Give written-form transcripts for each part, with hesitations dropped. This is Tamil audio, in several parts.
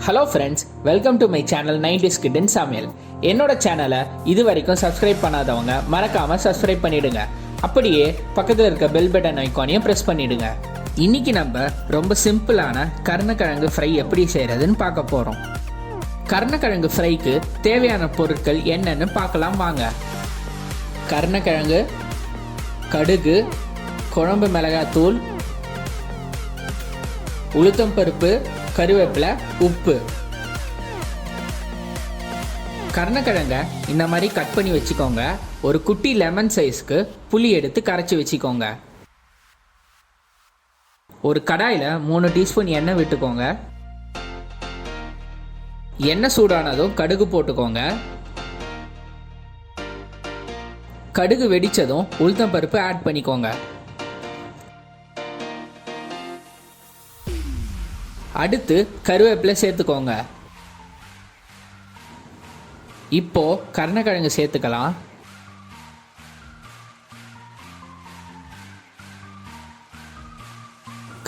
Hello friends, welcome to my channel 90s Kid in சமையல். என்னோட சேனலை இது வரைக்கும் சப்ஸ்கிரைப் பண்ணாதவங்க மறக்காமல் சப்ஸ்கிரைப் பண்ணிவிடுங்க. அப்படியே பக்கத்தில் இருக்க பெல் பட்டன் ஐக்கானையும் ப்ரெஸ் பண்ணிவிடுங்க. இன்றைக்கி நம்ம ரொம்ப சிம்பிளான கருணக்கிழங்கு ஃப்ரை எப்படி செய்கிறதுன்னு பார்க்க போகிறோம். கருணக்கிழங்கு ஃப்ரைக்கு தேவையான பொருட்கள் என்னென்னு பார்க்கலாம் வாங்க. கருணக்கிழங்கு, கடுகு, குழம்பு மிளகாத்தூள், உளுத்தம்பருப்பு, கருவேப்பிலை, உப்பு. கருணக்கிழங்க இந்த மாதிரி கட் பண்ணி வச்சுக்கோங்க. ஒரு குட்டி லெமன் சைஸ்க்கு புளி எடுத்து கரைச்சி வச்சுக்கோங்க. ஒரு கடாயில் 3 டீஸ்பூன் எண்ணெய் விட்டுக்கோங்க. எண்ணெய் சூடானதும் கடுகு போட்டுக்கோங்க. கடுகு வெடித்ததும் உளுத்தம்பருப்பு ஆட் பண்ணிக்கோங்க. அடுத்து கருவேப்பிலை சேர்த்துக்கோங்க. இப்போ கருணக்கிழங்கு சேர்த்துக்கலாம்.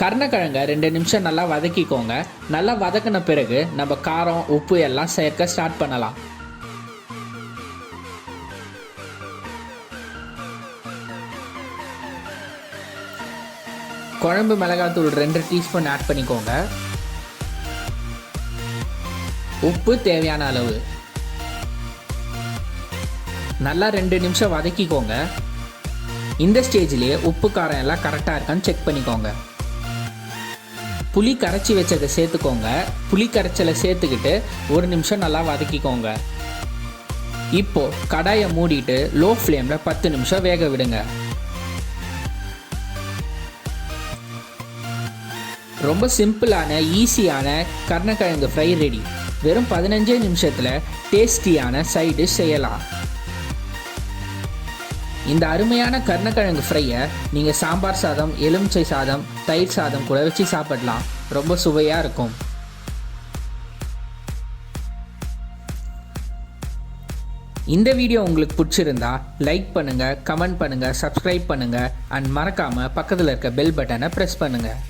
கருணக்கிழங்க 2 நிமிஷம் நல்லா வதக்கிக்கோங்க. நல்லா வதக்கின பிறகு நம்ம காரம், உப்பு எல்லாம் சேர்க்க ஸ்டார்ட் பண்ணலாம். குழம்பு மிளகாத்தூள் 2 டீஸ்பூன் ஆட் பண்ணிக்கோங்க. உப்பு தேவையான அளவு. நல்லா 2 நிமிஷம் வதக்கிக்கோங்க. இந்த ஸ்டேஜ்லேயே உப்பு காரம் எல்லாம் கரெக்டாக இருக்கான்னு செக் பண்ணிக்கோங்க. புளி கரைச்சி வச்சதை சேர்த்துக்கோங்க. புளி கரைச்சலை சேர்த்துக்கிட்டு 1 நிமிஷம் நல்லா வதக்கிக்கோங்க. இப்போ கடாயை மூடிட்டு லோ ஃப்ளேமில் 10 நிமிஷம் வேக விடுங்க. ரொம்ப சிம்பிளான ஈஸியான கருணக்கிழங்கு ஃப்ரை ரெடி. வெறும் 15 நிமிஷத்தில் டேஸ்டியான சைட் டிஷ் செய்யலாம். இந்த அருமையான கருணக்கிழங்கு ஃப்ரையை நீங்கள் சாம்பார் சாதம், எலுமிச்சை சாதம், தயிர் சாதம் கூட வச்சு சாப்பிடலாம். ரொம்ப சுவையாக இருக்கும். இந்த வீடியோ உங்களுக்கு பிடிச்சிருந்தா லைக் பண்ணுங்கள், கமெண்ட் பண்ணுங்கள், சப்ஸ்கிரைப் பண்ணுங்கள் அண்ட் மறக்காமல் பக்கத்தில் இருக்க பெல் பட்டனை ப்ரெஸ் பண்ணுங்கள்.